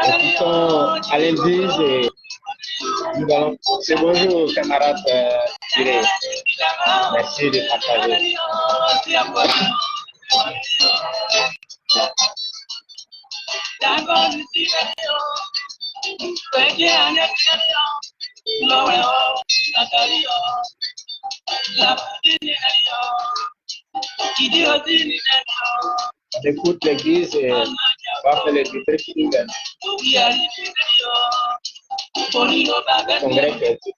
Écoutons à l'église et nous allons. C'est bonjour, camarade Tiré. Merci de partager. On écoute l'église et on va faire le titre qui gagne. Son grec est tout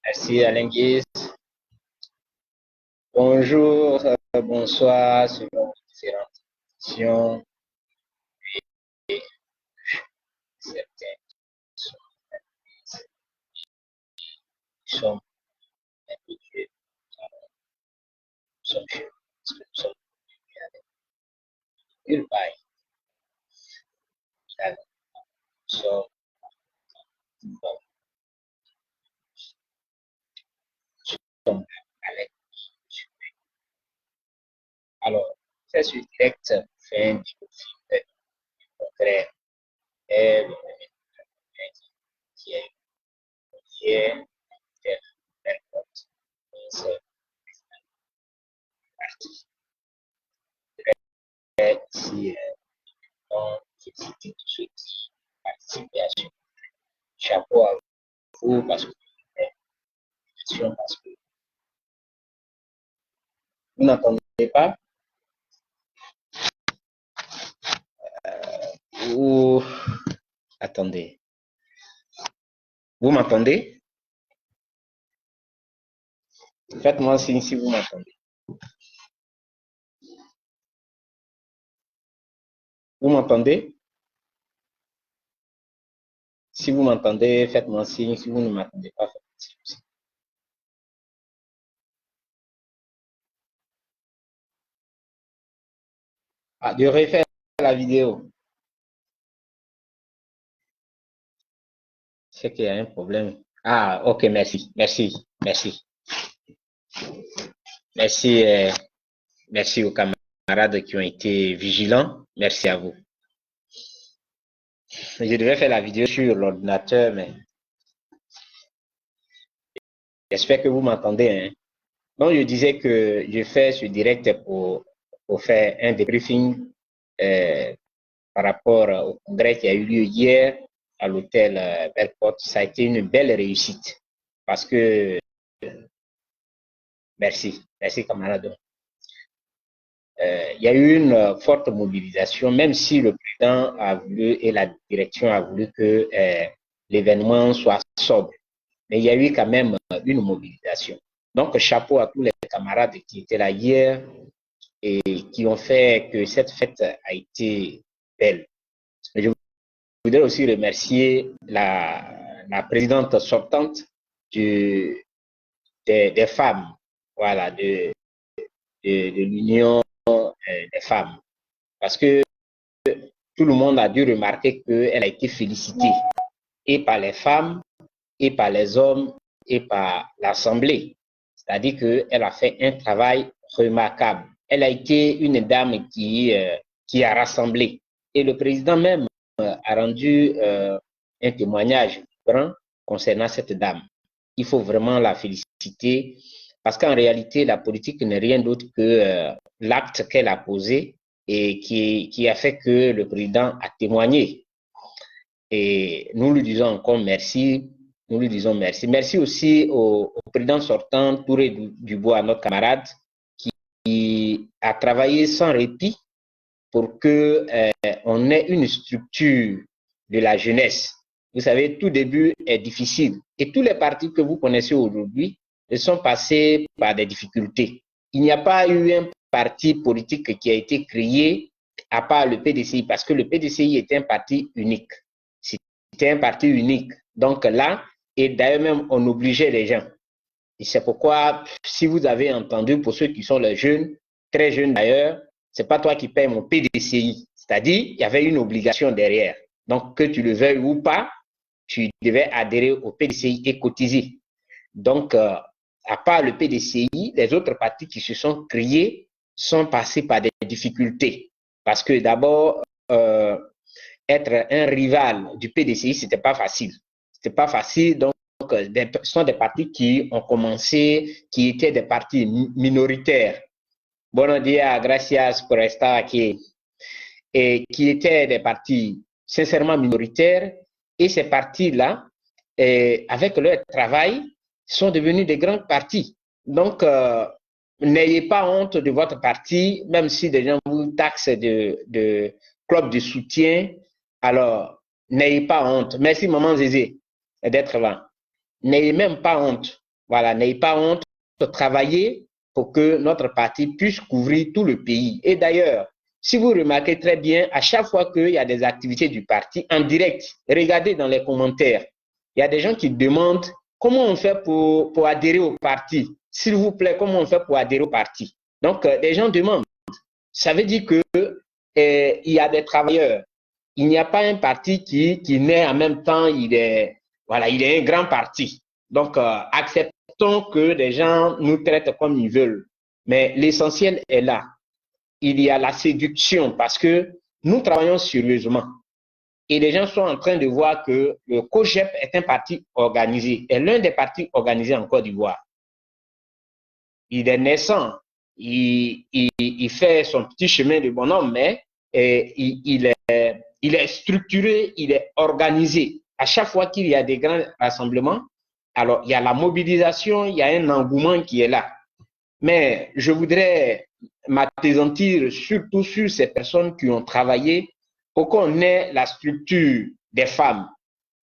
Merci Alain Guise. Bonjour, bonsoir, selon différentes questions. Certains sont habitués, sont chez nous, sont nulle part. Sont fait ce direct pour faire un débriefing concret et qui est hier, tel compte. C'est parti. Ici, on félicite tout de suite participation. Chapeau à vous parce que vous n'entendez pas ou attendez, vous m'entendez? Faites-moi signe si vous m'entendez. Vous m'entendez? Si vous m'entendez, faites-moi signe. Si vous ne m'entendez pas, faites-moi signe aussi. Ah, de refaire la vidéo. C'est qu'il y a un problème. Ah, ok, merci, merci, merci. Merci, merci aux camarades qui ont été vigilants. Merci à vous. Je devais faire la vidéo sur l'ordinateur, mais j'espère que vous m'entendez. Hein. Donc, je disais que je fais ce direct pour faire un débriefing par rapport au congrès qui a eu lieu hier à l'hôtel Belleporte. Ça a été une belle réussite parce que, merci camarades. Il y a eu une forte mobilisation, même si le président a voulu et la direction a voulu que l'événement soit sobre. Mais il y a eu quand même une mobilisation. Donc, chapeau à tous les camarades qui étaient là hier et qui ont fait que cette fête a été belle. Je voudrais aussi remercier la présidente sortante des femmes, voilà, de l'Union des femmes. Parce que tout le monde a dû remarquer qu'elle a été félicitée et par les femmes, et par les hommes, et par l'Assemblée. C'est-à-dire qu'elle a fait un travail remarquable. Elle a été une dame qui a rassemblé. Et le président même a rendu un témoignage concernant cette dame. Il faut vraiment la féliciter parce qu'en réalité, la politique n'est rien d'autre que l'acte qu'elle a posé et qui a fait que le président a témoigné. Et nous lui disons encore merci. Nous lui disons merci. Merci aussi au président sortant, Touré Dubois, notre camarade, qui a travaillé sans répit pour que on ait une structure de la jeunesse. Vous savez, tout début est difficile. Et tous les partis que vous connaissez aujourd'hui sont passés par des difficultés. Il n'y a pas eu un parti politique qui a été créé à part le PDCI, parce que le PDCI était un parti unique. C'était un parti unique. Donc là, et d'ailleurs même, on obligeait les gens. Et c'est pourquoi, si vous avez entendu, pour ceux qui sont les jeunes, très jeunes d'ailleurs, c'est pas toi qui payes mon PDCI. C'est-à-dire, il y avait une obligation derrière. Donc, que tu le veuilles ou pas, tu devais adhérer au PDCI et cotiser. Donc, à part le PDCI, les autres partis qui se sont créés sont passés par des difficultés. Parce que d'abord, être un rival du PDCI, c'était pas facile. C'était pas facile. Donc, ce sont des partis qui ont commencé, qui étaient des partis minoritaires. Buenos días, gracias por estar aquí. Et qui étaient des partis sincèrement minoritaires. Et ces partis-là, avec leur travail, sont devenus des grands partis. Donc, n'ayez pas honte de votre parti, même si des gens vous taxent de club de soutien. Alors, n'ayez pas honte. Merci, maman Zézé, d'être là. N'ayez même pas honte. Voilà, n'ayez pas honte de travailler pour que notre parti puisse couvrir tout le pays. Et d'ailleurs, si vous remarquez très bien, à chaque fois qu'il y a des activités du parti en direct, regardez dans les commentaires, il y a des gens qui demandent comment on fait pour adhérer au parti. S'il vous plaît, comment on fait pour adhérer au parti? Donc, des gens demandent. Ça veut dire que il y a des travailleurs. Il n'y a pas un parti qui naît en même temps, il est un grand parti. Donc, acceptons que des gens nous traitent comme ils veulent. Mais l'essentiel est là. il y a la séduction parce que nous travaillons sérieusement. Et les gens sont en train de voir que le COGEP est un parti organisé, est l'un des partis organisés en Côte d'Ivoire. Il est naissant, il fait son petit chemin de bonhomme, mais il est structuré, il est organisé. À chaque fois qu'il y a des grands rassemblements, alors il y a la mobilisation, il y a un engouement qui est là. Mais je voudrais m'appesantir surtout sur ces personnes qui ont travaillé pour qu'on ait la structure des femmes.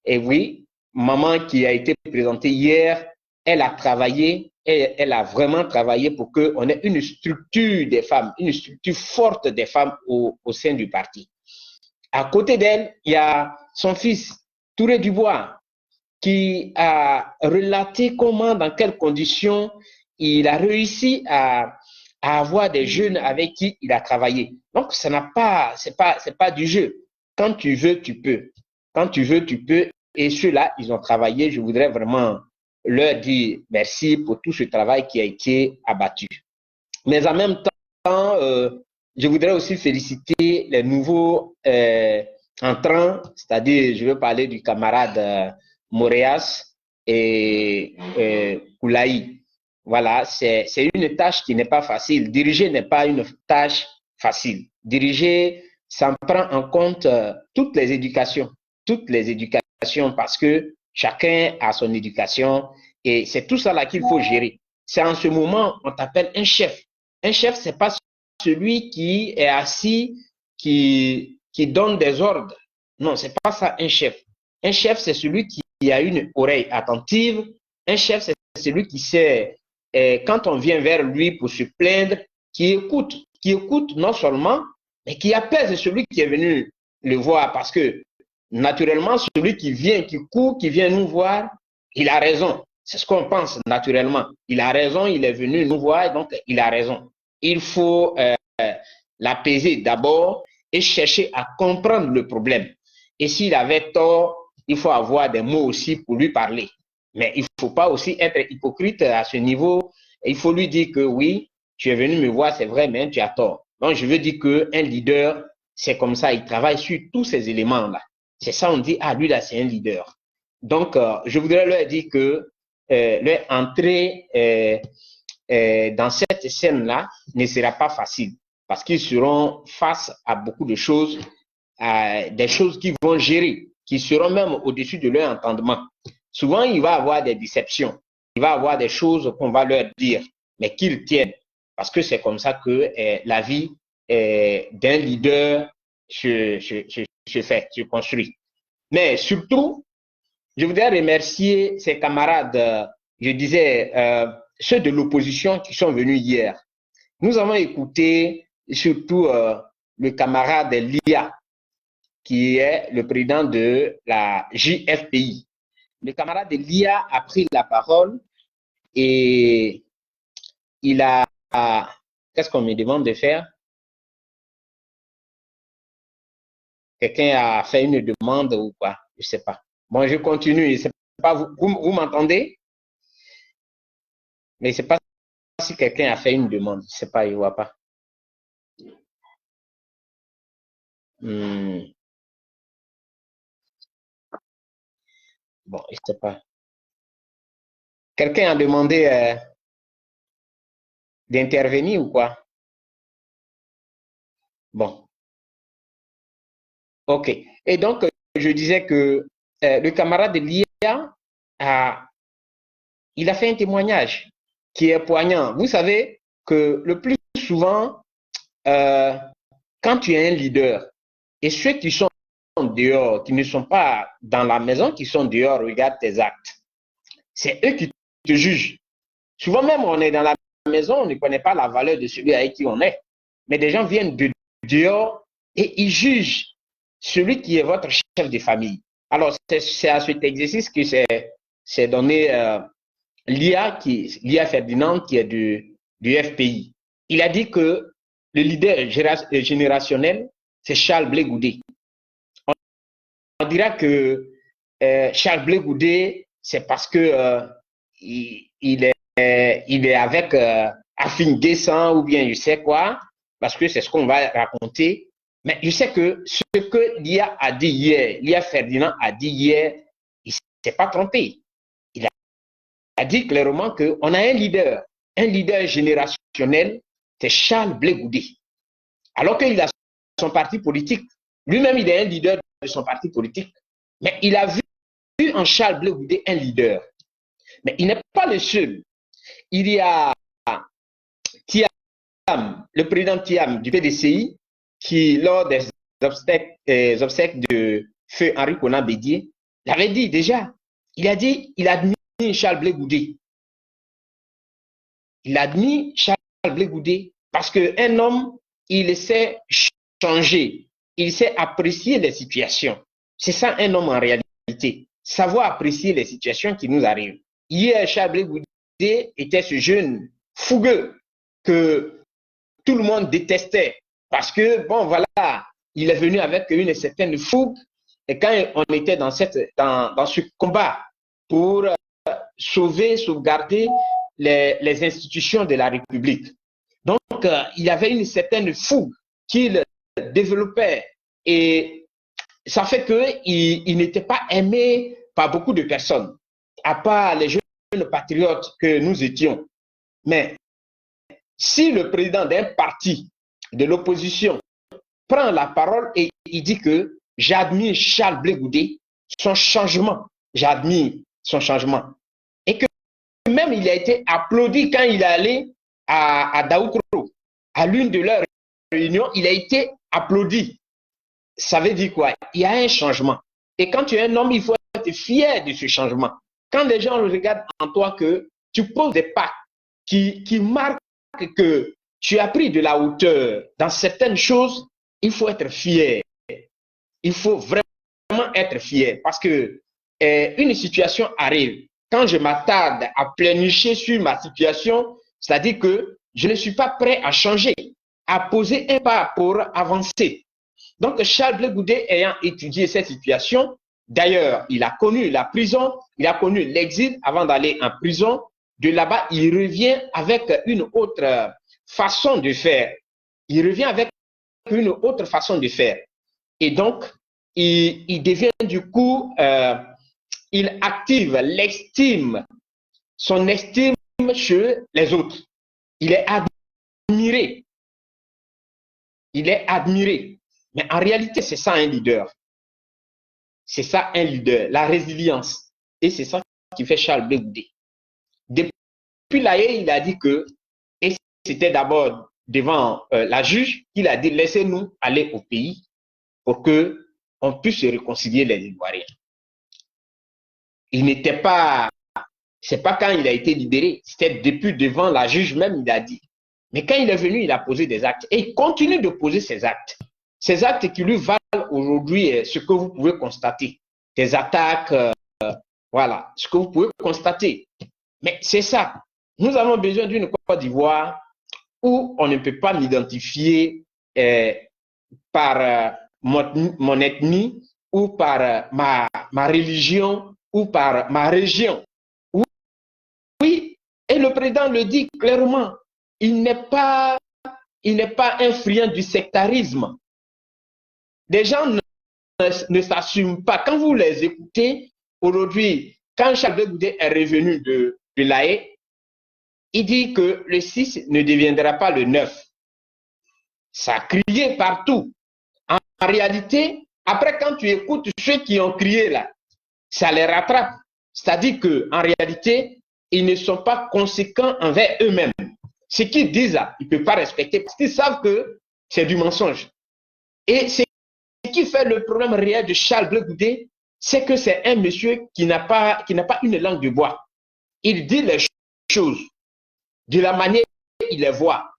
Et oui, maman qui a été présentée hier, elle a travaillé, elle a vraiment travaillé pour qu'on ait une structure des femmes, une structure forte des femmes au sein du parti. À côté d'elle, il y a son fils, Touré Dubois, qui a relaté comment, dans quelles conditions il a réussi à avoir des jeunes avec qui il a travaillé. Donc, c'est pas du jeu. Quand tu veux, tu peux. Quand tu veux, tu peux. Et ceux-là, ils ont travaillé. Je voudrais vraiment leur dire merci pour tout ce travail qui a été abattu. Mais en même temps, je voudrais aussi féliciter les nouveaux entrants, c'est-à-dire, je veux parler du camarade Moréas et Koulaï. Voilà, c'est une tâche qui n'est pas facile. Diriger n'est pas une tâche facile. Diriger, ça prend en compte toutes les éducations parce que chacun a son éducation et c'est tout ça là qu'il faut gérer. C'est en ce moment on t'appelle un chef. Un chef, c'est pas celui qui est assis, qui donne des ordres. Non, c'est pas ça un chef. Un chef, c'est celui qui a une oreille attentive. Un chef, c'est celui qui sait, quand on vient vers lui pour se plaindre, qui écoute non seulement, mais qui apaise celui qui est venu le voir. Parce que, naturellement, celui qui vient, qui court, qui vient nous voir, il a raison. C'est ce qu'on pense naturellement. Il a raison, il est venu nous voir, donc il a raison. Il faut l'apaiser d'abord et chercher à comprendre le problème. Et s'il avait tort, il faut avoir des mots aussi pour lui parler. Mais il ne faut pas aussi être hypocrite à ce niveau. Il faut lui dire que oui, tu es venu me voir, c'est vrai, mais tu as tort. Donc, je veux dire qu'un leader, c'est comme ça, il travaille sur tous ces éléments-là. C'est ça, on dit, ah, lui là, c'est un leader. Donc, je voudrais leur dire que leur entrée dans cette scène-là ne sera pas facile parce qu'ils seront face à beaucoup de choses, à des choses qu'ils vont gérer, qui seront même au-dessus de leur entendement. Souvent, il va y avoir des déceptions, il va y avoir des choses qu'on va leur dire, mais qu'ils tiennent, parce que c'est comme ça que la vie d'un leader se fait, se construit. Mais surtout, je voudrais remercier ses camarades, je disais, ceux de l'opposition qui sont venus hier. Nous avons écouté surtout le camarade Lia, qui est le président de la JFPI. Le camarade Lia a pris la parole et il a... Qu'est-ce qu'on me demande de faire? Quelqu'un a fait une demande ou quoi? Je ne sais pas. Bon, je continue. Je sais pas, vous m'entendez? Mais je ne sais pas si quelqu'un a fait une demande. Je ne sais pas, il ne voit pas. Bon, je ne sais pas. Quelqu'un a demandé d'intervenir ou quoi? Bon, ok. Et donc, je disais que le camarade de l'IA, il a fait un témoignage qui est poignant. Vous savez que le plus souvent, quand tu es un leader, et ceux qui sont dehors, qui ne sont pas dans la maison, qui sont dehors, regardent tes actes. C'est eux qui te jugent. Souvent même, on est dans la maison, on ne connaît pas la valeur de celui avec qui on est. Mais des gens viennent de dehors et ils jugent celui qui est votre chef de famille. Alors, c'est à cet exercice que c'est donné Lia Ferdinand, qui est du FPI. Il a dit que le leader générationnel, c'est Charles Blé Goudé. On dira que Charles Blé Goudé, c'est parce que il est avec Afin Guessan ou bien je sais quoi. parce que c'est ce qu'on va raconter. Mais je sais que ce que Lia a dit hier, Lia Ferdinand a dit hier, il ne s'est pas trompé. Il a dit clairement qu'on a un leader générationnel, c'est Charles Blé Goudé. Alors qu'il a son parti politique, lui-même il est un leader de son parti politique, mais il a vu en Charles Blé Goudé un leader. Mais il n'est pas le seul. Il y a Thiam, le président Thiam du PDCI, qui, lors des obsèques de feu Henri Konan Bédié, l'avait dit déjà. Il a dit, il admire Charles Blé Goudé. Il admire Charles Blé Goudé parce qu'un homme, il sait changer, il sait apprécier les situations. C'est ça un homme en réalité, savoir apprécier les situations qui nous arrivent. Hier, Charles Blé Goudé était ce jeune fougueux que tout le monde détestait parce que, bon, voilà, il est venu avec une certaine fougue. Et quand on était dans ce combat pour sauvegarder les institutions de la République, donc il y avait une certaine fougue qu'il développait et ça fait qu'il n'était pas aimé par beaucoup de personnes, à part les jeunes patriotes que nous étions. Mais si le président d'un parti de l'opposition prend la parole et il dit que j'admire Charles Blé Goudé, son changement, j'admire son changement. Et que même il a été applaudi quand il est allé à Daoukro, à l'une de leurs réunions, il a été applaudi. Ça veut dire quoi? Il y a un changement. Et quand tu es un homme, il faut être fier de ce changement. Quand les gens regardent en toi que tu poses des pas qui marquent que tu as pris de la hauteur dans certaines choses, il faut être fier. Il faut vraiment être fier parce que une situation arrive. Quand je m'attarde à pleurnicher sur ma situation, c'est-à-dire que je ne suis pas prêt à changer, à poser un pas pour avancer. Donc, Charles Blé Goudé ayant étudié cette situation, d'ailleurs, il a connu la prison, il a connu l'exil avant d'aller en prison. De là-bas, il revient avec une autre façon de faire. Il revient avec une autre façon de faire. Et donc, il devient du coup, il active l'estime, son estime chez les autres. Il est admiré. Il est admiré. Mais en réalité, c'est ça un leader. C'est ça un leader, la résilience. Et c'est ça qui fait Charles Blé Goudé. Depuis là, il a dit que, et c'était d'abord devant la juge, qu'il a dit laissez-nous aller au pays pour que on puisse se réconcilier les Ivoiriens. Il n'était pas, c'est pas quand il a été libéré, c'était depuis devant la juge même, il a dit. Mais quand il est venu, il a posé des actes et il continue de poser ces actes. Ces actes qui lui valent aujourd'hui ce que vous pouvez constater. Des attaques, voilà, ce que vous pouvez constater. Mais c'est ça. Nous avons besoin d'une Côte d'Ivoire où on ne peut pas m'identifier par mon ethnie ou par ma religion ou par ma région. Oui, et le président le dit clairement, il n'est pas un friand du sectarisme. Des gens ne s'assument pas. Quand vous les écoutez, aujourd'hui, quand Charles Blé Goudé est revenu de La Haye, il dit que le 6 ne deviendra pas le 9. Ça a crié partout. En réalité, après, quand tu écoutes ceux qui ont crié là, ça les rattrape. C'est-à-dire qu'en réalité, ils ne sont pas conséquents envers eux-mêmes. Ce qu'ils disent là, ils ne peuvent pas respecter parce qu'ils savent que c'est du mensonge. Et ce qui fait le problème réel de Charles Blé Goudé, c'est que c'est un monsieur qui n'a pas une langue de bois. Il dit les choses de la manière qu'il les voit.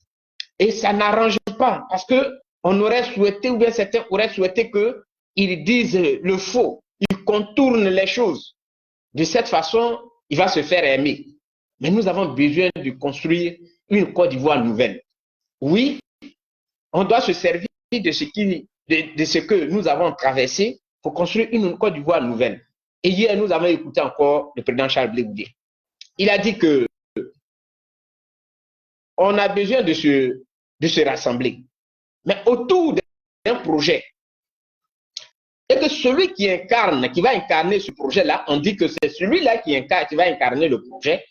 Et ça n'arrange pas parce qu'on aurait souhaité, ou bien certains auraient souhaité qu'ils disent le faux. Ils contournent les choses. De cette façon, il va se faire aimer. Mais nous avons besoin de construire une Côte d'Ivoire nouvelle. Oui, on doit se servir de ce que nous avons traversé pour construire une Côte d'Ivoire nouvelle. Et hier, nous avons écouté encore le président Charles Blé Goudé. Il a dit que on a besoin de se rassembler. mais autour d'un projet. Et que celui qui va incarner ce projet-là, on dit que c'est celui-là qui va incarner le projet,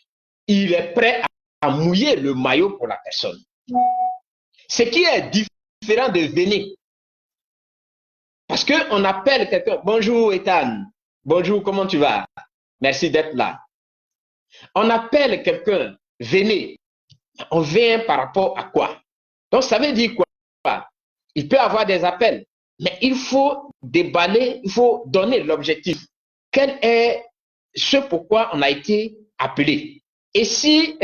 il est prêt à mouiller le maillot pour la personne. Ce qui est différent de venir. Parce qu'on appelle quelqu'un, bonjour Ethan, bonjour, comment tu vas? Merci d'être là. On appelle quelqu'un, venez. On vient par rapport à quoi? Donc ça veut dire quoi? Il peut avoir des appels, mais il faut déballer, il faut donner l'objectif. Quel est ce pourquoi on a été appelé? Et si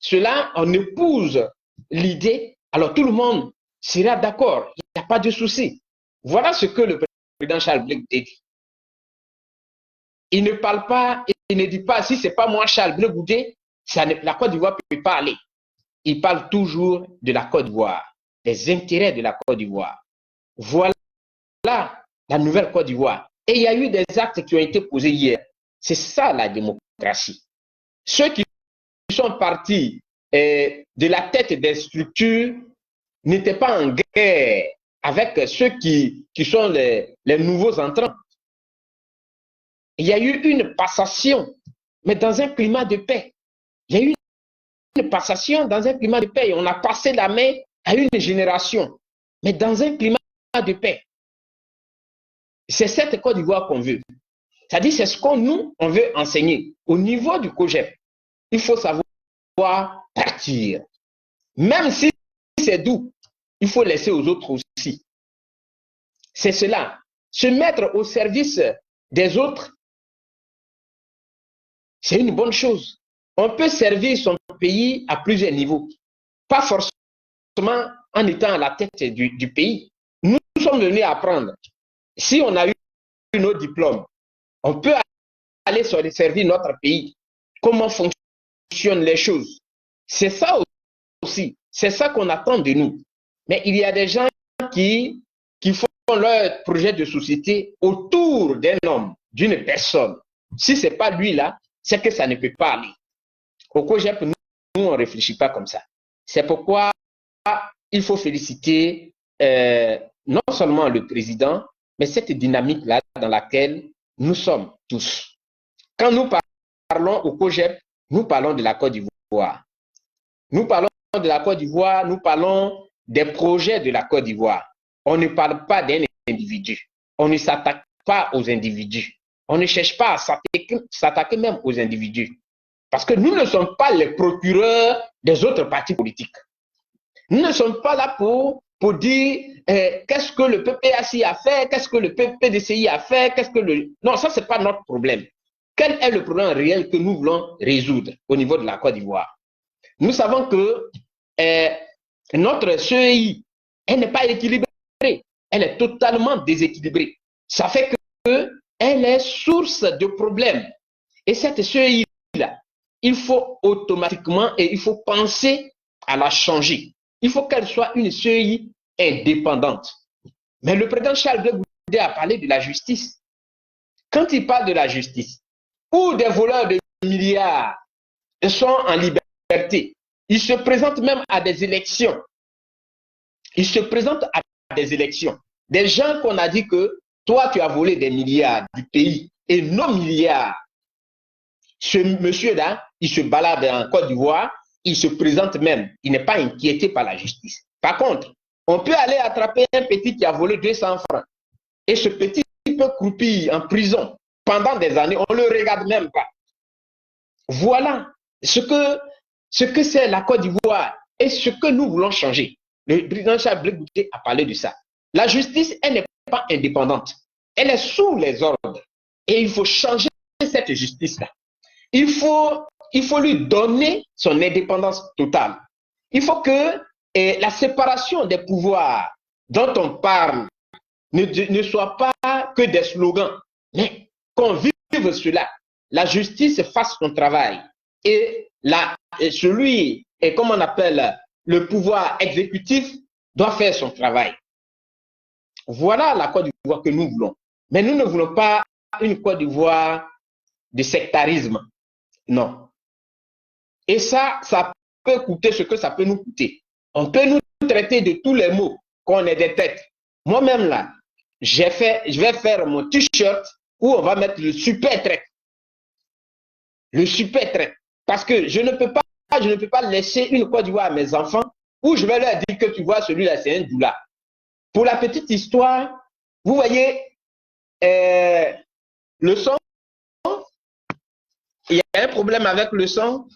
cela, on épouse l'idée, alors tout le monde sera d'accord, il n'y a pas de souci. Voilà ce que le président Charles Blé Goudé dit. Il ne parle pas, il ne dit pas, si ce n'est pas moi Charles Blé Goudé, la Côte d'Ivoire ne peut pas aller. Il parle toujours de la Côte d'Ivoire, des intérêts de la Côte d'Ivoire. Voilà la nouvelle Côte d'Ivoire. Et il y a eu des actes qui ont été posés hier. C'est ça la démocratie. Ceux qui sont partis de la tête des structures n'étaient pas en guerre avec ceux qui sont les nouveaux entrants. Il y a eu une passation, mais dans un climat de paix. Il y a eu une passation dans un climat de paix. On a passé la main à une génération, mais dans un climat de paix. C'est cette Côte d'Ivoire qu'on veut. C'est-à-dire, c'est ce qu'on nous, on veut enseigner. Au niveau du COGEP, il faut savoir partir. Même si c'est doux, il faut laisser aux autres aussi. C'est cela. Se mettre au service des autres, c'est une bonne chose. On peut servir son pays à plusieurs niveaux. Pas forcément en étant à la tête du pays. Nous sommes venus apprendre. Si on a eu nos diplômes, on peut aller servir notre pays. Comment fonctionnent les choses? C'est ça aussi. C'est ça qu'on attend de nous. Mais il y a des gens qui font leur projet de société autour d'un homme, d'une personne. Si ce n'est pas lui là, c'est que ça ne peut pas aller. Au COGEP, nous, on ne réfléchit pas comme ça. C'est pourquoi il faut féliciter non seulement le président, mais cette dynamique-là dans laquelle nous sommes tous. Quand nous parlons au COGEP, nous parlons de la Côte d'Ivoire. Nous parlons de la Côte d'Ivoire, nous parlons des projets de la Côte d'Ivoire. On ne parle pas d'un individu. On ne s'attaque pas aux individus. On ne cherche pas à s'attaquer même aux individus. Parce que nous ne sommes pas les procureurs des autres partis politiques. Nous ne sommes pas là pour dire qu'est-ce que le PPACI a fait, qu'est-ce que le PDCI a fait, qu'est-ce que le... Non, ça, ce n'est pas notre problème. Quel est le problème réel que nous voulons résoudre au niveau de la Côte d'Ivoire? Nous savons que notre CEI, elle n'est pas équilibrée. Elle est totalement déséquilibrée. Ça fait qu'elle est source de problèmes. Et cette CEI-là, il faut automatiquement et il faut penser à la changer. Il faut qu'elle soit une CEI indépendante. Mais le président Charles Blé Goudé a parlé de la justice. Quand il parle de la justice, où des voleurs de milliards sont en liberté, ils se présentent même à des élections. Ils se présentent à des élections. Des gens qu'on a dit que toi, tu as volé des milliards du pays et nos milliards. Ce monsieur-là, il se balade en Côte d'Ivoire, il se présente même, il n'est pas inquiété par la justice. Par contre, on peut aller attraper un petit qui a volé 200 francs et ce petit peut croupir en prison pendant des années, on ne le regarde même pas. Voilà ce que c'est la Côte d'Ivoire et ce que nous voulons changer. Le président Charles Blé Goudé a parlé de ça. La justice, elle n'est pas indépendante. Elle est sous les ordres. Et il faut changer cette justice-là. Il faut lui donner son indépendance totale. Il faut que la séparation des pouvoirs dont on parle ne soit pas que des slogans, mais qu'on vive cela. La justice fasse son travail. Et celui, et comme on appelle le pouvoir exécutif, doit faire son travail. Voilà la Côte d'Ivoire que nous voulons. Mais nous ne voulons pas une Côte d'Ivoire de sectarisme. Non. Et ça peut coûter ce que ça peut nous coûter. On peut nous traiter de tous les mots qu'on est des têtes. Moi-même là, je vais faire mon t-shirt où on va mettre le super trait. Le super trait. Parce que je ne peux pas laisser une Côte d'Ivoire à mes enfants où je vais leur dire que tu vois, celui-là, c'est un doula. Pour la petite histoire, vous voyez, le son, il y a un problème avec le son.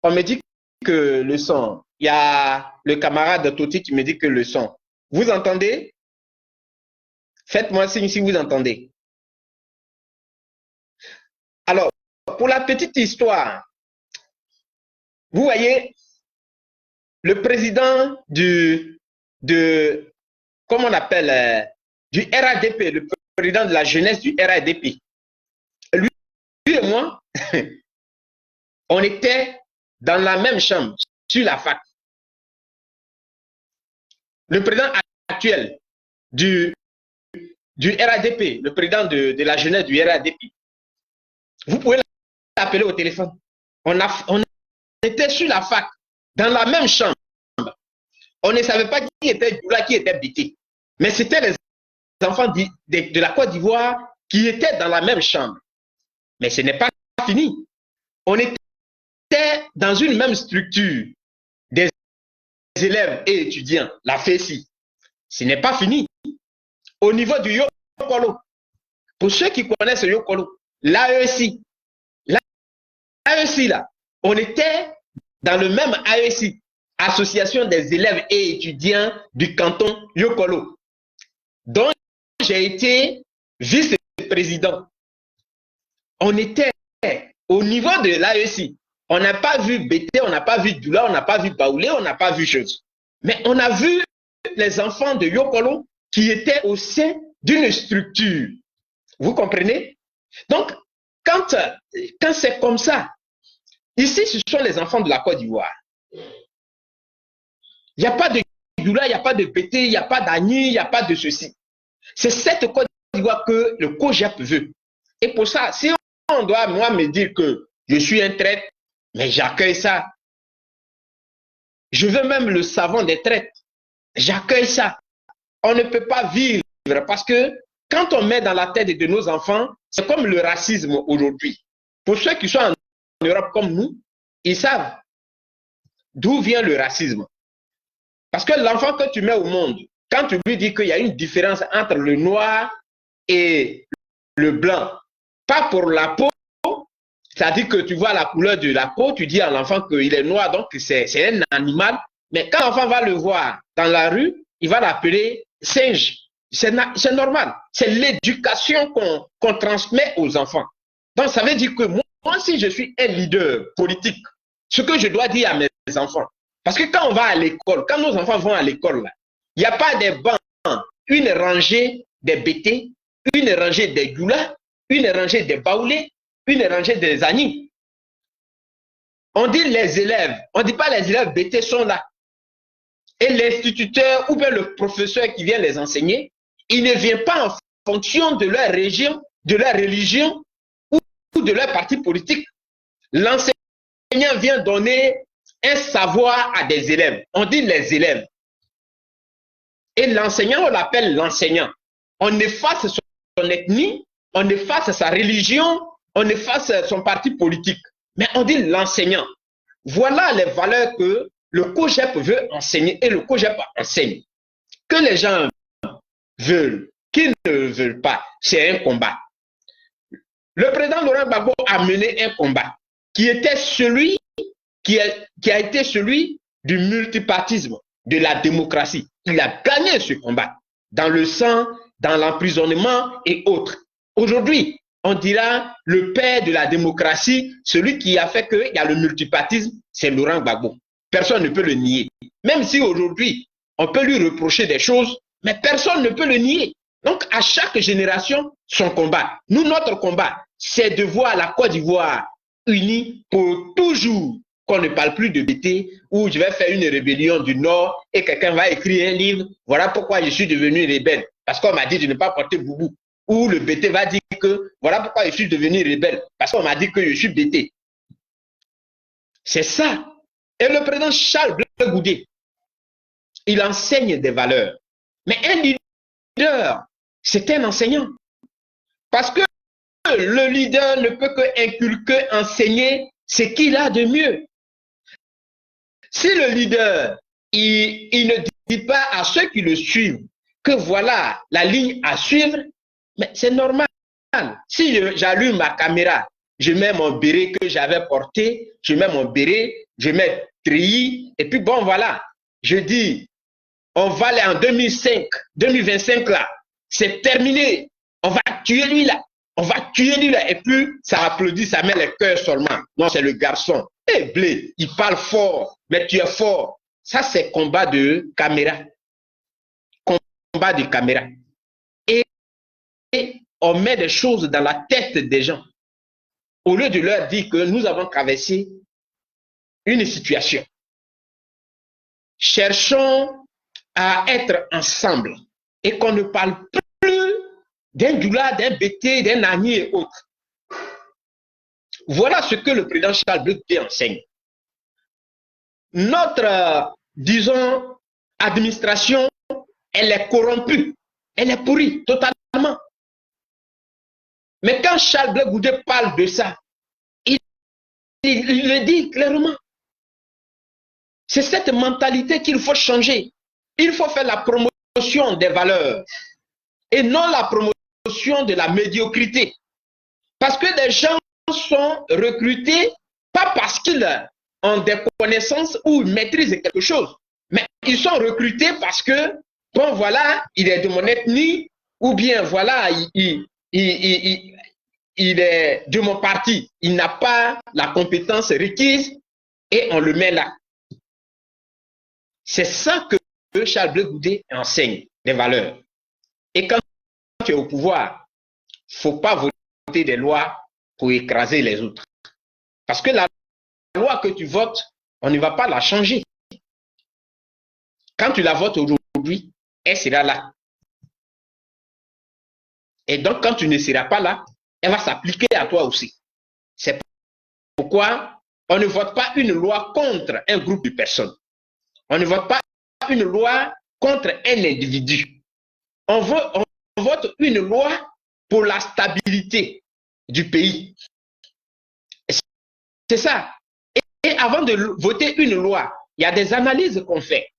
On me dit que le son, il y a le camarade Toti qui me dit que le son. Vous entendez? Faites-moi signe si vous entendez. Alors, pour la petite histoire, vous voyez, le président comment on appelle, du RADP, le président de la jeunesse du RADP, lui et moi, on était dans la même chambre, sur la fac. Le président actuel du RADP, le président de la jeunesse du RADP, vous pouvez l'appeler au téléphone. On était sur la fac, dans la même chambre. On ne savait pas qui était Doula, qui était Bété. Mais c'était les enfants de la Côte d'Ivoire qui étaient dans la même chambre. Mais ce n'est pas fini. On était dans une même structure des élèves et étudiants, la FESI. Ce n'est pas fini. Au niveau du Yokolo, pour ceux qui connaissent le Yokolo, l'AEC, là, on était dans le même AEC, Association des élèves et étudiants du canton Yokolo, dont j'ai été vice-président. On était au niveau de l'AEC. On n'a pas vu Bété, on n'a pas vu Doula, on n'a pas vu Baoulé, on n'a pas vu chose. Mais on a vu les enfants de Yokolo qui étaient au sein d'une structure. Vous comprenez? Donc, quand c'est comme ça, ici, ce sont les enfants de la Côte d'Ivoire. Il n'y a pas de Doula, il n'y a pas de Bété, il n'y a pas d'Agni, il n'y a pas de ceci. C'est cette Côte d'Ivoire que le COJEP veut. Et pour ça, si on doit, moi, me dire que je suis un traître, mais j'accueille ça. Je veux même le savon des traites. J'accueille ça. On ne peut pas vivre parce que quand on met dans la tête de nos enfants, c'est comme le racisme aujourd'hui. Pour ceux qui sont en Europe comme nous, ils savent d'où vient le racisme. Parce que l'enfant que tu mets au monde, quand tu lui dis qu'il y a une différence entre le noir et le blanc, pas pour la peau, c'est-à-dire que tu vois la couleur de la peau, tu dis à l'enfant qu'il est noir, donc c'est un animal. Mais quand l'enfant va le voir dans la rue, il va l'appeler singe. C'est normal. C'est l'éducation qu'on transmet aux enfants. Donc ça veut dire que moi, si je suis un leader politique, ce que je dois dire à mes enfants, parce que quand on va à l'école, quand nos enfants vont à l'école, il n'y a pas des bancs, une rangée des Bété, une rangée des Doula, une rangée des Baoulé, une rangée des Agni. On dit les élèves, on ne dit pas les élèves Bété sont là. Et l'instituteur ou bien le professeur qui vient les enseigner, il ne vient pas en fonction de leur région, de leur religion ou de leur parti politique. L'enseignant vient donner un savoir à des élèves. On dit les élèves. Et l'enseignant, on l'appelle l'enseignant. On efface son ethnie, on efface sa religion, on efface son parti politique. Mais on dit l'enseignant. Voilà les valeurs que le COJEP veut enseigner et le COJEP enseigne. Que les gens veulent, qu'ils ne veulent pas, c'est un combat. Le président Laurent Gbagbo a mené un combat qui était celui qui a été celui du multipartisme, de la démocratie. Il a gagné ce combat dans le sang, dans l'emprisonnement et autres. Aujourd'hui, on dira le père de la démocratie, celui qui a fait qu'il y a le multipartisme, c'est Laurent Gbagbo. Personne ne peut le nier. Même si aujourd'hui, on peut lui reprocher des choses, mais personne ne peut le nier. Donc, à chaque génération, son combat. Nous, notre combat, c'est de voir la Côte d'Ivoire unie pour toujours, qu'on ne parle plus de Bété, où je vais faire une rébellion du Nord et quelqu'un va écrire un livre, voilà pourquoi je suis devenu rebelle, parce qu'on m'a dit de ne pas porter boubou. Ou le Bété va dire que voilà pourquoi je suis devenu rebelle, parce qu'on m'a dit que je suis Bété. C'est ça. Et le président Charles Blé Goudé, il enseigne des valeurs. Mais un leader, c'est un enseignant. Parce que le leader ne peut que inculquer, enseigner ce qu'il a de mieux. Si le leader, il ne dit pas à ceux qui le suivent que voilà la ligne à suivre, mais c'est normal. Si j'allume ma caméra, je mets mon béret que j'avais porté, je mets mon béret, je mets treillis, et puis bon, voilà. Je dis, on va aller en 2005, 2025 là, c'est terminé. On va tuer lui là, on va tuer lui là, et puis ça applaudit, ça met les cœurs seulement. Non, c'est le garçon. Eh, blé, il parle fort, mais tu es fort. Ça, c'est combat de caméra. Combat de caméra. Et on met des choses dans la tête des gens. Au lieu de leur dire que nous avons traversé une situation. Cherchons à être ensemble et qu'on ne parle plus d'un doula, d'un bété, d'un agneau et autres. Voilà ce que le président Charles Bleuté enseigne. Notre, disons, administration, elle est corrompue, elle est pourrie totalement. Mais quand Charles Bleuté Goudé parle de ça, il le dit clairement. C'est cette mentalité qu'il faut changer. Il faut faire la promotion des valeurs et non la promotion de la médiocrité. Parce que des gens sont recrutés pas parce qu'ils ont des connaissances ou maîtrisent quelque chose, mais ils sont recrutés parce que, bon voilà, il est de mon ethnie, ou bien voilà, il est de mon parti, il n'a pas la compétence requise et on le met là. C'est ça que Charles Bleuté Goudé enseigne, des valeurs. Et quand tu es au pouvoir, il ne faut pas voter des lois pour écraser les autres. Parce que la loi que tu votes, on ne va pas la changer. Quand tu la votes aujourd'hui, elle sera là. Et donc, quand tu ne seras pas là, elle va s'appliquer à toi aussi. C'est pourquoi on ne vote pas une loi contre un groupe de personnes. On ne vote pas une loi contre un individu. On vote une loi pour la stabilité du pays. C'est ça. Et avant de voter une loi, il y a des analyses qu'on fait.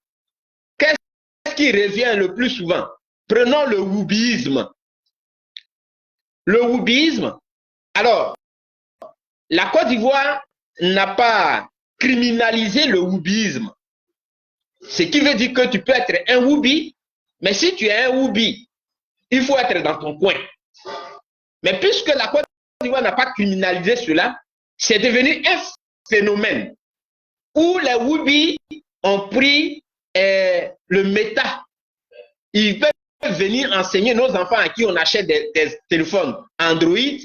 Qu'est-ce qui revient le plus souvent? Prenons le woubiisme. Le woubiisme, alors, la Côte d'Ivoire n'a pas criminalisé le woubiisme. Ce qui veut dire que tu peux être un woubi, mais si tu es un woubi, il faut être dans ton coin. Mais puisque la Côte d'Ivoire n'a pas criminalisé cela, c'est devenu un phénomène où les woubis ont pris le méta. Ils peuvent venir enseigner nos enfants à qui on achète des téléphones Android,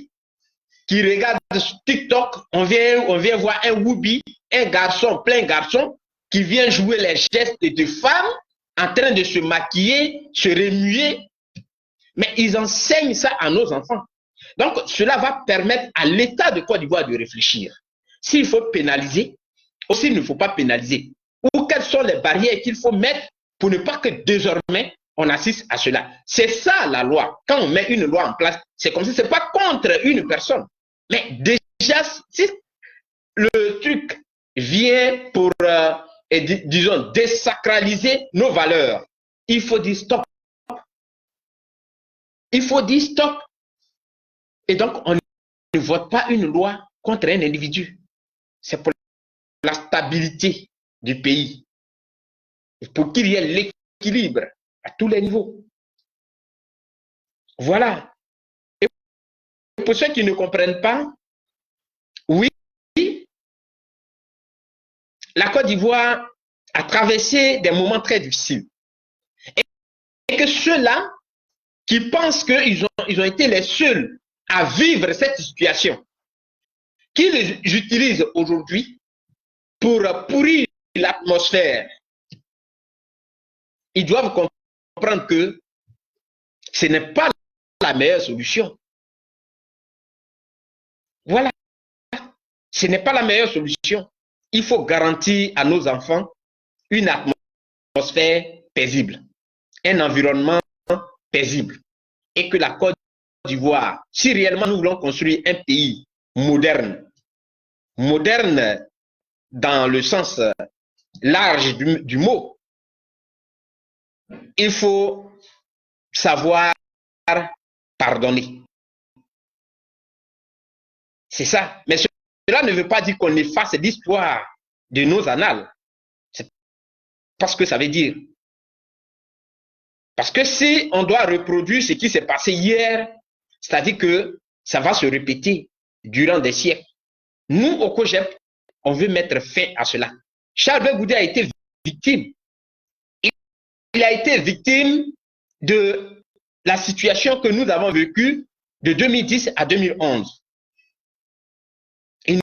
qui regardent TikTok, on vient voir un woubi, un garçon, plein garçon, qui vient jouer les gestes de femmes, en train de se maquiller, se remuer. Mais ils enseignent ça à nos enfants. Donc, cela va permettre à l'État de Côte d'Ivoire de réfléchir. S'il faut pénaliser, ou s'il ne faut pas pénaliser, ou quelles sont les barrières qu'il faut mettre pour ne pas que désormais on assiste à cela. C'est ça la loi. Quand on met une loi en place, c'est comme si ce n'est pas contre une personne. Mais déjà, si le truc vient pour, disons, désacraliser nos valeurs, il faut dire stop. Il faut dire stop. Et donc, on ne vote pas une loi contre un individu. C'est pour la stabilité du pays. Pour qu'il y ait l'équilibre à tous les niveaux. Voilà. Et pour ceux qui ne comprennent pas, oui, la Côte d'Ivoire a traversé des moments très difficiles. Et que ceux-là qui pensent qu'ils ont été les seuls à vivre cette situation, qu'ils utilisent aujourd'hui pour pourrir l'atmosphère, ils doivent comprendre que ce n'est pas la meilleure solution. Voilà. Ce n'est pas la meilleure solution. Il faut garantir à nos enfants une atmosphère atmosphère paisible, un environnement paisible. Et que la Côte d'Ivoire, si réellement nous voulons construire un pays moderne, moderne dans le sens large du mot, il faut savoir pardonner. C'est ça. Mais cela ne veut pas dire qu'on efface l'histoire de nos annales. C'est pas ce que ça veut dire. Parce que si on doit reproduire ce qui s'est passé hier, c'est-à-dire que ça va se répéter durant des siècles. Nous, au COJEP, on veut mettre fin à cela. Charles Goudé a été victime. Il a été victime de la situation que nous avons vécue de 2010 à 2011. Il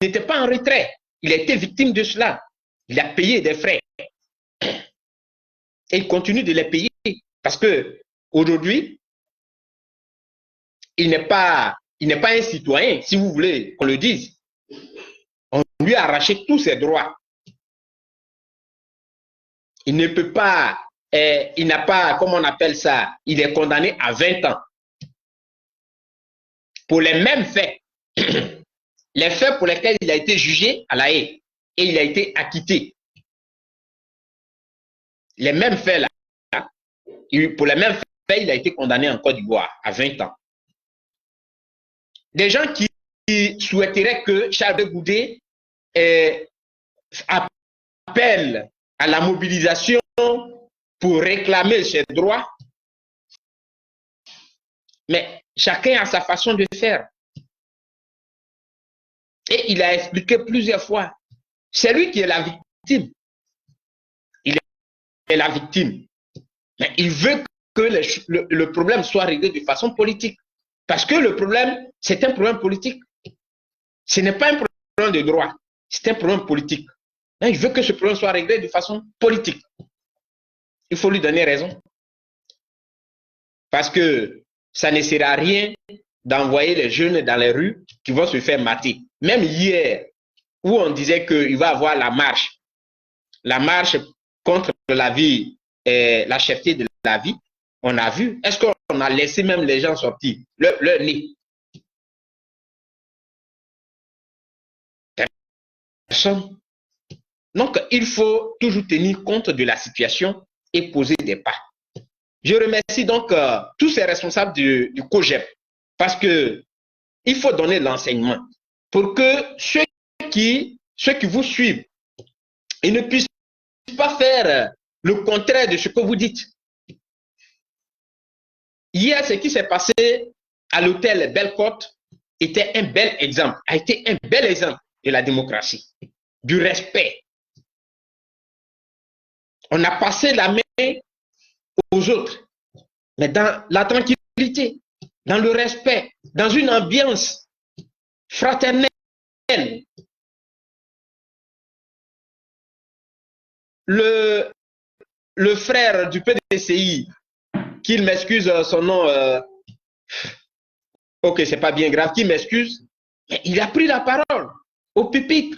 n'était pas en retrait. Il a été victime de cela. Il a payé des frais. Et il continue de les payer. Parce que aujourd'hui, il n'est pas un citoyen, si vous voulez qu'on le dise. On lui a arraché tous ses droits. Il ne peut pas, il n'a pas, comment on appelle ça, il est condamné à 20 ans. Pour les mêmes faits. Les faits pour lesquels il a été jugé à La Haye et il a été acquitté. Les mêmes faits là, pour les mêmes faits, il a été condamné en Côte d'Ivoire à 20 ans. Des gens qui souhaiteraient que Charles Goudé appelle à la mobilisation pour réclamer ses droits, mais chacun a sa façon de faire. Et il a expliqué plusieurs fois, c'est lui qui est la victime. Il est la victime. Mais il veut que le problème soit réglé de façon politique. Parce que le problème, c'est un problème politique. Ce n'est pas un problème de droit, c'est un problème politique. Mais il veut que ce problème soit réglé de façon politique. Il faut lui donner raison. Parce que ça ne sert à rien d'envoyer les jeunes dans les rues qui vont se faire mater. Même hier, où on disait qu'il va y avoir la marche contre la vie, la cherté de la vie, on a vu. Est-ce qu'on a laissé même les gens sortir leur nez? Personne. Donc, il faut toujours tenir compte de la situation et poser des pas. Je remercie donc tous ces responsables du COJEP parce que il faut donner l'enseignement pour que ceux qui vous suivent, ils ne puissent pas faire le contraire de ce que vous dites. Hier, ce qui s'est passé à l'hôtel Belle-Côte était un bel exemple, a été un bel exemple de la démocratie, du respect. On a passé la main aux autres, mais dans la tranquillité, dans le respect, dans une ambiance fraternelle. Le frère du PDCI, qu'il m'excuse son nom, ok, c'est pas bien grave, qu'il m'excuse, mais il a pris la parole au pupitre.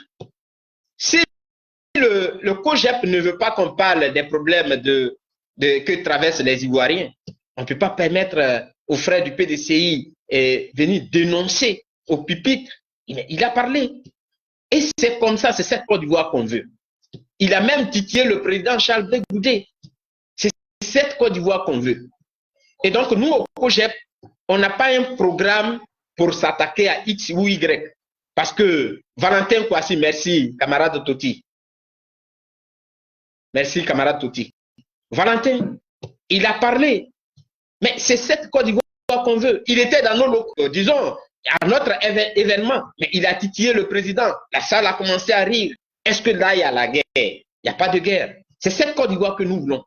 Si le COJEP ne veut pas qu'on parle des problèmes que traversent les Ivoiriens, on ne peut pas permettre aux frères du PDCI de venir dénoncer au pupitre. Il a parlé. Et c'est comme ça, c'est cette Côte d'Ivoire qu'on veut. Il a même titillé le président Charles Goudé. C'est cette Côte d'Ivoire qu'on veut. Et donc, nous, au COJEP, on n'a pas un programme pour s'attaquer à X ou Y. Parce que Valentin Kouassi, merci, camarade Toti. Merci, camarade Toti. Valentin, il a parlé. Mais c'est cette Côte d'Ivoire qu'on veut. Il était dans nos locaux, disons, à notre événement, mais il a titillé le président. La salle a commencé à rire. Est-ce que là, il y a la guerre? Il n'y a pas de guerre. C'est cette Côte d'Ivoire que nous voulons.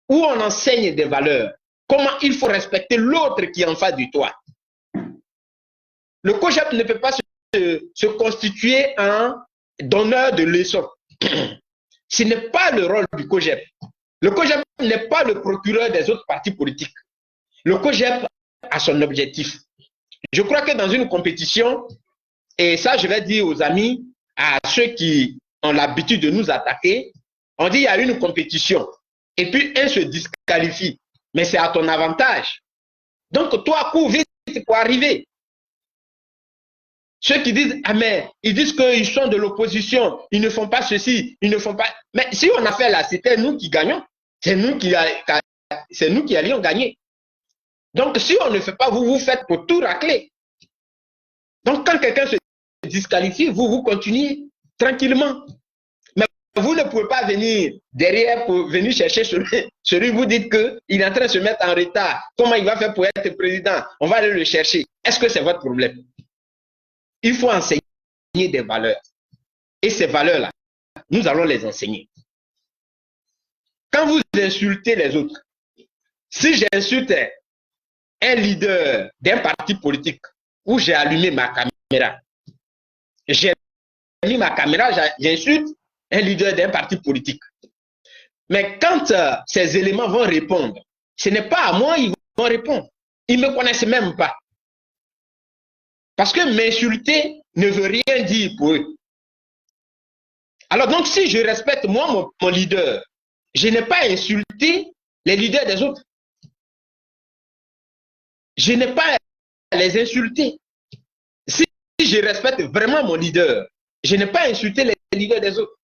Où on enseigne des valeurs. Comment il faut respecter l'autre qui est en face de toi. Le COJEP ne peut pas se constituer en donneur de leçons. Ce n'est pas le rôle du COJEP. Le COJEP n'est pas le procureur des autres partis politiques. Le COJEP a son objectif. Je crois que dans une compétition, et ça je vais dire aux amis, à ceux qui ont l'habitude de nous attaquer, On dit il y a une compétition. Et puis un se disqualifie. Mais c'est à ton avantage. Donc toi, cours vite pour arriver. Ceux qui disent, ah mais, ils disent qu'ils sont de l'opposition, ils ne font pas ceci, ils ne font pas... Mais si on a fait là, c'était nous qui gagnons. C'est nous qui allions gagner. Donc si on ne fait pas, vous faites pour tout racler. Donc quand quelqu'un se disqualifie, vous continuez tranquillement. Mais vous ne pouvez pas venir derrière pour venir chercher celui vous dites qu'il est en train de se mettre en retard. Comment il va faire pour être président? On va aller le chercher. Est-ce que c'est votre problème? Il faut enseigner des valeurs. Et ces valeurs-là, nous allons les enseigner. Quand vous insultez les autres, si j'insulte un leader d'un parti politique où j'ai allumé ma caméra, j'ai mis ma caméra, j'insulte un leader d'un parti politique. Mais quand ces éléments vont répondre, ce n'est pas à moi ils vont répondre. Ils ne me connaissent même pas. Parce que m'insulter ne veut rien dire pour eux. Alors donc, si je respecte moi mon leader, je n'ai pas insulté les leaders des autres. Je n'ai pas à les insulter. Si je respecte vraiment mon leader, je n'ai pas insulté les leaders des autres.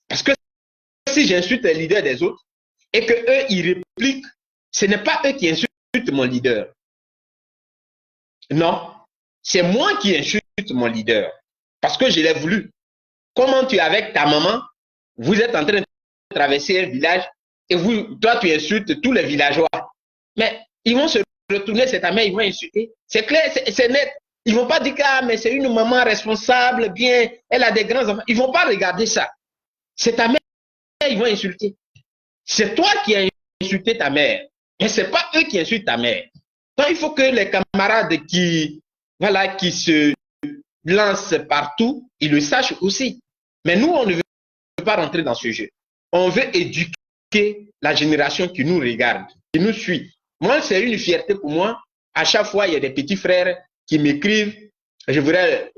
Parce que si j'insulte les leaders des autres et que eux ils répliquent, ce n'est pas eux qui insultent mon leader. Non, c'est moi qui insulte mon leader. Parce que je l'ai voulu. Comment tu es avec ta maman, vous êtes en train de traverser un village et toi tu insultes tous les villageois. Mais ils vont se retourner, c'est ta mère, ils vont insulter. C'est clair, c'est net. Ils ne vont pas dire que mais c'est une maman responsable, bien, elle a des grands enfants. Ils ne vont pas regarder ça. C'est ta mère, ils vont insulter. C'est toi qui as insulté ta mère. Mais ce n'est pas eux qui insultent ta mère. Donc il faut que les camarades qui se lancent partout, ils le sachent aussi. Mais nous, on ne veut pas rentrer dans ce jeu. On veut éduquer la génération qui nous regarde, qui nous suit. Moi, c'est une fierté pour moi. À chaque fois, il y a des petits frères qui m'écrivent. Je voudrais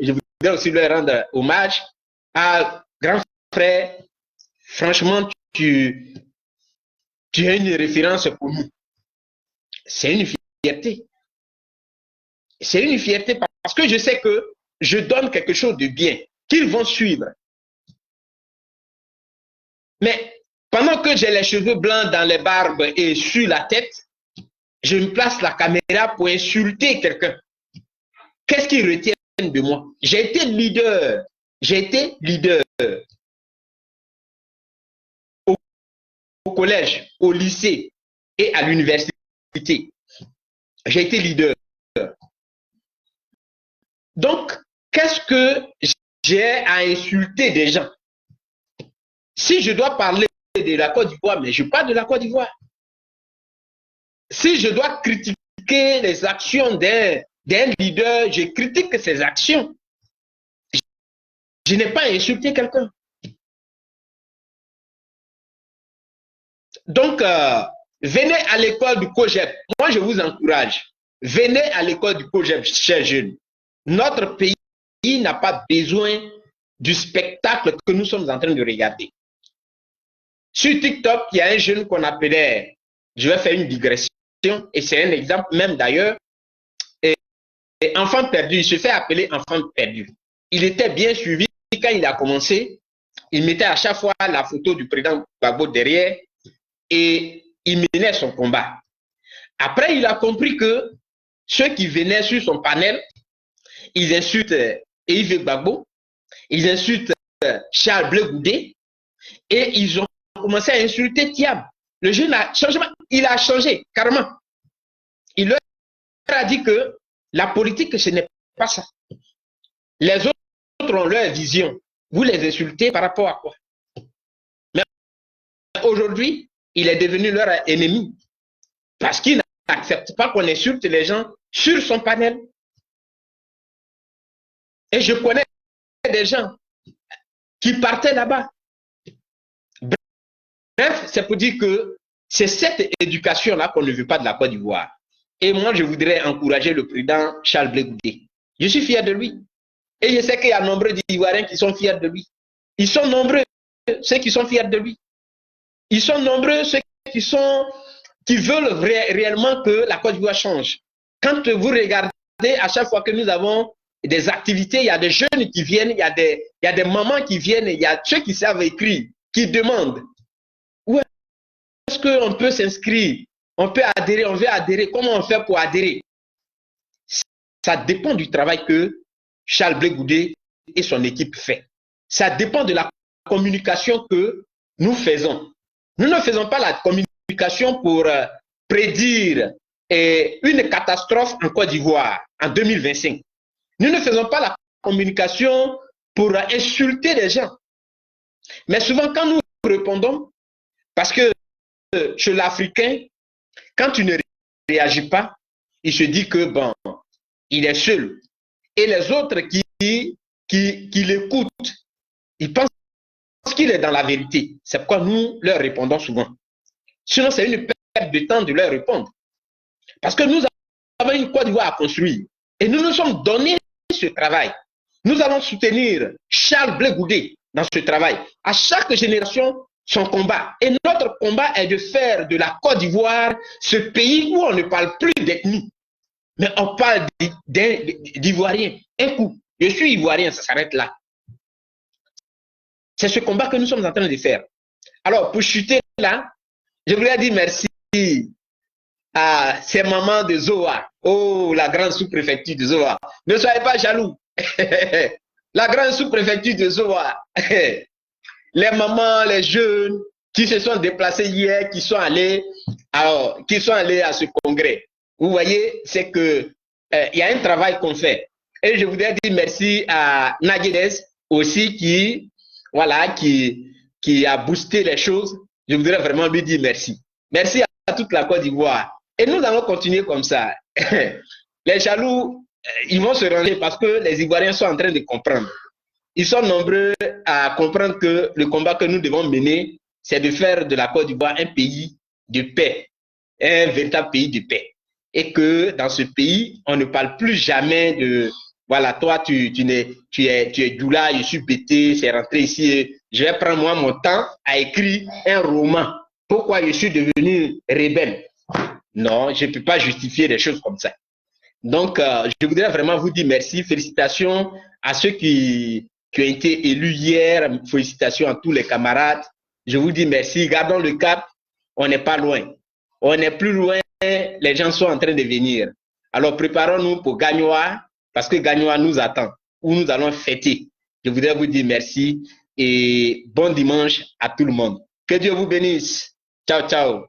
aussi leur rendre hommage. À grand frère, franchement, tu es une référence pour nous. C'est une fierté. C'est une fierté parce que je sais que je donne quelque chose de bien, qu'ils vont suivre. Mais pendant que j'ai les cheveux blancs dans les barbes et sur la tête, je me place la caméra pour insulter quelqu'un. Qu'est-ce qu'ils retiennent de moi? J'ai été leader. J'ai été leader au collège, au lycée et à l'université. J'ai été leader. Donc, qu'est-ce que j'ai à insulter des gens? Si je dois parler de la Côte d'Ivoire, mais je parle de la Côte d'Ivoire. Si je dois critiquer les actions d'un leader, je critique ses actions. Je n'ai pas insulté quelqu'un. Donc, venez à l'école du COGEP. Moi, je vous encourage. Venez à l'école du COGEP, chers jeunes. Notre pays n'a pas besoin du spectacle que nous sommes en train de regarder. Sur TikTok, il y a un jeune qu'on appelait, je vais faire une digression, et c'est un exemple même d'ailleurs, et enfant perdu, il se fait appeler enfant perdu. Il était bien suivi quand il a commencé, il mettait à chaque fois la photo du président Gbagbo derrière, et il menait son combat. Après, il a compris que ceux qui venaient sur son panel, ils insultent Yves Gbagbo, ils insultent Charles Blé Goudé, et ils ont commencé à insulter Thiam. Le jeune a changé, il a changé carrément. Il leur a dit que la politique, ce n'est pas ça. Les autres ont leur vision. Vous les insultez par rapport à quoi? Mais aujourd'hui, il est devenu leur ennemi parce qu'il n'accepte pas qu'on insulte les gens sur son panel. Et je connais des gens qui partaient là-bas. Bref, c'est pour dire que c'est cette éducation-là qu'on ne veut pas de la Côte d'Ivoire. Et moi, je voudrais encourager le président Charles Blé Goudé. Je suis fier de lui. Et je sais qu'il y a nombreux d'Ivoiriens qui sont fiers de lui. Ils sont nombreux. ceux qui sont fiers de lui. Ils sont nombreux ceux qui veulent réellement que la Côte d'Ivoire change. Quand vous regardez, à chaque fois que nous avons des activités, il y a des jeunes qui viennent, il y a des mamans qui viennent, il y a ceux qui savent écrire, qui demandent où est-ce qu'on peut s'inscrire, on peut adhérer, on veut adhérer, comment on fait pour adhérer? Ça dépend du travail que Charles Blé Goudé et son équipe fait. Ça dépend de la communication que nous faisons. Nous ne faisons pas la communication pour prédire une catastrophe en Côte d'Ivoire en 2025. Nous ne faisons pas la communication pour insulter les gens. Mais souvent, quand nous répondons, parce que chez l'Africain, quand tu ne réagis pas, il se dit que bon, il est seul. Et les autres qui l'écoutent, ils pensent qu'il est dans la vérité. C'est pourquoi nous leur répondons souvent. Sinon, c'est une perte de temps de leur répondre. Parce que nous avons une Côte d'Ivoire à construire. Et nous nous sommes donné ce travail. Nous allons soutenir Charles Blé Goudé dans ce travail. À chaque génération, son combat. Et notre combat est de faire de la Côte d'Ivoire ce pays où on ne parle plus d'ethnie. Mais on parle d'Ivoiriens. Un coup, je suis Ivoirien, ça s'arrête là. C'est ce combat que nous sommes en train de faire. Alors, pour chuter là, je voulais dire merci à ces mamans de Zoa. Oh, la grande sous-préfecture de Zoa. Ne soyez pas jaloux. La grande sous-préfecture de Zoa. Les mamans, les jeunes qui se sont déplacés hier, qui sont allés à ce congrès. Vous voyez, c'est que il y a un travail qu'on fait. Et je voudrais dire merci à Naguedes aussi qui a boosté les choses. Je voudrais vraiment lui dire merci. Merci à toute la Côte d'Ivoire. Et nous allons continuer comme ça. Les jaloux, ils vont se ranger parce que les Ivoiriens sont en train de comprendre. Ils sont nombreux à comprendre que le combat que nous devons mener, c'est de faire de la Côte d'Ivoire un pays de paix, un véritable pays de paix. Et que dans ce pays, on ne parle plus jamais de voilà, toi, tu es Doula, je suis bêté, c'est rentré ici, je vais prendre moi mon temps à écrire un roman. Pourquoi je suis devenu rebelle? Non, je ne peux pas justifier des choses comme ça. Donc, je voudrais vraiment vous dire merci. Félicitations à ceux qui ont été élus hier. Félicitations à tous les camarades. Je vous dis merci. Gardons le cap. On n'est pas loin. On est plus loin. Les gens sont en train de venir. Alors, préparons-nous pour Gagnoa, parce que Gagnoa nous attend, où nous allons fêter. Je voudrais vous dire merci et bon dimanche à tout le monde. Que Dieu vous bénisse. Ciao, ciao.